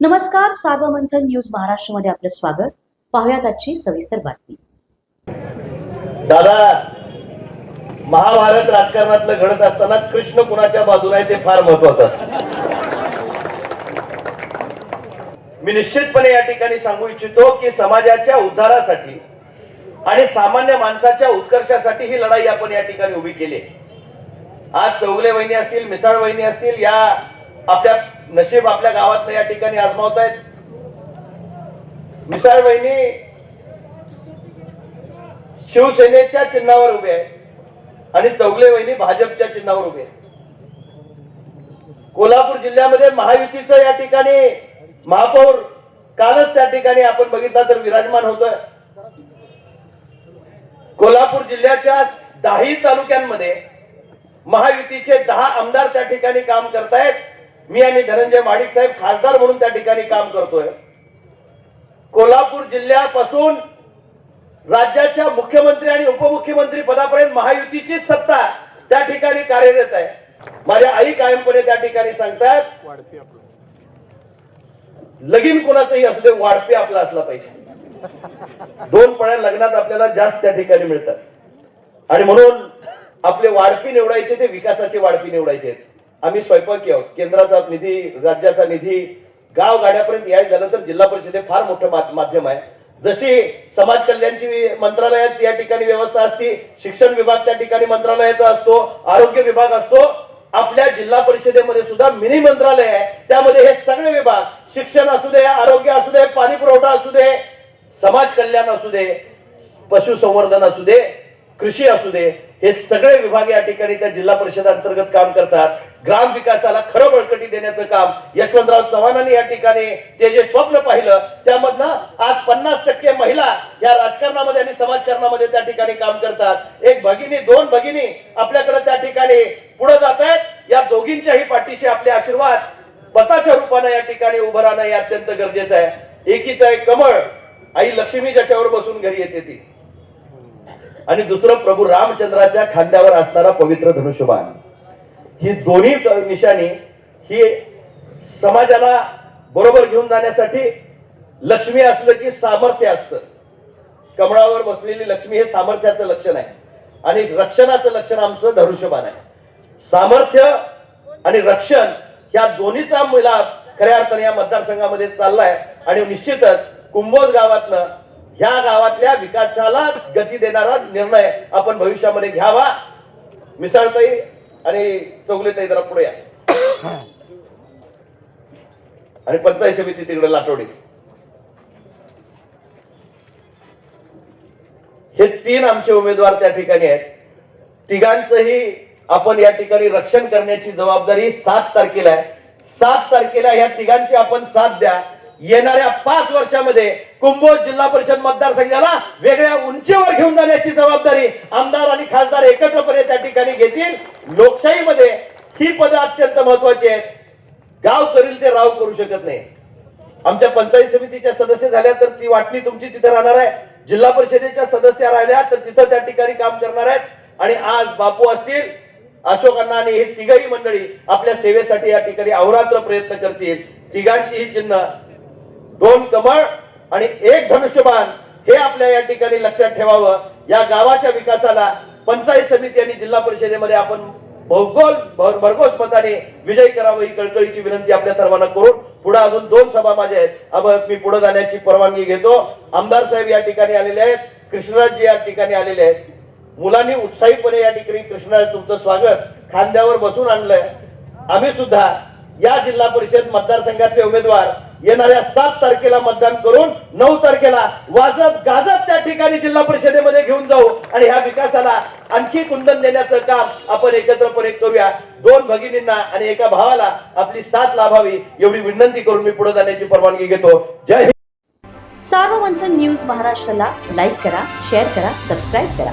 नमस्कार, सार्वमंथन न्यूज महाराष्ट्रमध्ये आपलं स्वागत. पाहुयात आजची सविस्तर बातमी. दादा, महाभारत राजकारणातलं घडत असताना कृष्ण कुणाच्या बाजूला आहे ते फार महत्वाचं असतं. मी निश्चितपणे या ठिकाणी सांगू इच्छितो की समाजाच्या उद्धारासाठी आणि सामान्य माणसाच्या उत्कर्षासाठी ही लढाई आपण या ठिकाणी उभी केली. आज चौगले वहिनी असतील, मिसाळ वहिनी असतील, या आपल्या नशीब आपल्या गावात या ठिकाणी आजमावतायत. मिसाळ वहिनी शिवसेनेच्या चिन्हावर उभे आहे आणि चौगले वहिनी भाजपच्या चिन्हावर उभे आहे. कोल्हापूर जिल्ह्यामध्ये महायुतीचं या ठिकाणी महापौर कालच त्या ठिकाणी आपण बघितला तर विराजमान होतोय. कोल्हापूर जिल्ह्याच्या 10 तालुक्यांमध्ये महायुतीचे 10 आमदार त्या ठिकाणी काम करतायत. मी आणि धनंजय महाडिक साहेब खासदार म्हणून त्या ठिकाणी काम करतोय. कोल्हापूर जिल्ह्यापासून राज्याच्या मुख्यमंत्री आणि उपमुख्यमंत्री पदापर्यंत महायुतीची सत्ता त्या ठिकाणी कार्यरत आहे. माझ्या आई कायमपणे त्या ठिकाणी सांगतात, लगीन कोणाचंही असू दे, वाढपे आपला असला पाहिजे. 2 पळ्या लग्नात आपल्याला जास्त त्या ठिकाणी मिळतात आणि म्हणून आपले वाढपी निवडायचे ते विकासाचे वाढपी निवडायचे. आम्ही स्वयंपाकी आहोत. केंद्राचा निधी, राज्याचा निधी गाव गाड्यापर्यंत यायचं झालं तर जिल्हा परिषद हे फार मोठं माध्यम आहे. जशी समाज कल्याणची मंत्रालयात या ठिकाणी व्यवस्था असते, शिक्षण विभाग त्या ठिकाणी मंत्रालयाचा असतो, आरोग्य विभाग असतो, आपल्या जिल्हा परिषदेमध्ये सुद्धा मिनी मंत्रालय आहे. त्यामध्ये हे सगळे विभाग, शिक्षण असू दे, आरोग्य असू दे, पाणी पुरवठा असू दे, समाज कल्याण असू दे, पशुसंवर्धन असू दे, कृषी असू दे, हे सगळे विभाग या ठिकाणी त्या जिल्हा परिषद अंतर्गत काम करतात. ग्राम विकासाला खरं बळकटी देण्याचं काम यशवंतराव चव्हाणांनी या ठिकाणी ते जे स्वप्न पाहिलं त्यामधनं आज 50% महिला या राजकारणामध्ये आणि समाजकारणामध्ये त्या ठिकाणी काम करतात. एक भगिनी, 2 भगिनी आपल्याकडे त्या ठिकाणी पुढे जात आहेत. या दोघींच्याही पाठीशी आपले आशीर्वाद पताच्या रूपाने या ठिकाणी उभं राहणं हे अत्यंत गरजेचं आहे. एकीचं एक कमळ, आई लक्ष्मी ज्याच्यावर बसून घरी येते ती, आणि दुसरं प्रभू रामचंद्राच्या खांद्यावर असणारा पवित्र धनुष्यबाण. ही दोन्ही निशाणी ही समाजाला बरोबर घेऊन जाण्यासाठी, लक्ष्मी असलं की सामर्थ्य असतं. कमळावर बसलेली लक्ष्मी हे सामर्थ्याचं लक्षण आहे आणि रक्षणाचं लक्षण आमचं धनुष्यबाण आहे. सामर्थ्य आणि रक्षण या दोन्हीचा मिलाप खऱ्या अर्थाने या मतदारसंघामध्ये चाललाय आणि निश्चितच कुंभोज गावातनं ह्या गावातल्या विकासाला गती देणारा निर्णय आपण भविष्यामध्ये घ्यावा. मिसाळताई आणि चौगलेताई जरा पुढे या आणि पंचायत समिती तिकडे लाटोडी. हे 3 आमचे उमेदवार त्या ठिकाणी आहेत. तिघांचंही आपण या ठिकाणी रक्षण करण्याची जबाबदारी 7 तारखेला आहे. 7 तारखेला ह्या तिघांची आपण साथ द्या. येणाऱ्या 5 वर्षामध्ये कुंभोज जिल्हा परिषद मतदारसंघाला वेगळ्या उंचीवर घेऊन जाण्याची जबाबदारी आमदार आणि खासदार एकत्रपणे त्या ठिकाणी घेतील. लोकशाहीमध्ये ही पदं अत्यंत महत्वाची आहेत. गाव करील ते राव करू शकत नाही. आमच्या पंचायत समितीच्या सदस्य झाल्या तर ती वाटणी तुमची तिथे राहणार आहे. जिल्हा परिषदेच्या सदस्य राहिल्या तर तिथं त्या ठिकाणी काम करणार आहेत. आणि आज बापू असतील, अशोक अण्णा आणि हे तिघही मंडळी आपल्या सेवेसाठी या ठिकाणी अहोरात्र प्रयत्न करतील. तिघांची ही चिन्ह 2 कमळ आणि 1 धनुष्यबाण हे आपल्या या ठिकाणी लक्षात ठेवावं. या गावाच्या विकासाला पंचायत समिती आणि जिल्हा परिषदेमध्ये आपण भरघोस मताने विजय करावं ही कळकळीची विनंती आपल्या सर्वांना करून पुढे अजून 2 सभा माझ्या आहेत. मी पुढे जाण्याची परवानगी घेतो. आमदार साहेब या ठिकाणी आलेले आहेत, कृष्णराजजी या ठिकाणी आलेले आहेत. मुलांनी उत्साहीपणे या ठिकाणी कृष्णराज तुमचं स्वागत खांद्यावर बसून आणलंय. आम्ही सुद्धा या जिल्हा परिषद मतदारसंघातले उमेदवार येणाऱ्या 7 तारखेला मतदान करून 9 तारखेला वाजत गाजत त्या ठिकाणी जिल्हा परिषदेमध्ये घेऊन जाऊ आणि ह्या विकासाला आणखी कुंदन देण्याचं काम आपण एकत्रपणे करूया. 2 भगिनींना आणि 1 भावाला आपली साथ लाभावी एवढी विनंती करून मी पुढे जाण्याची परवानगी घेतो. जय हिंद. सार्वमंथन न्यूज महाराष्ट्राला लाईक करा, शेअर करा, सबस्क्राईब करा.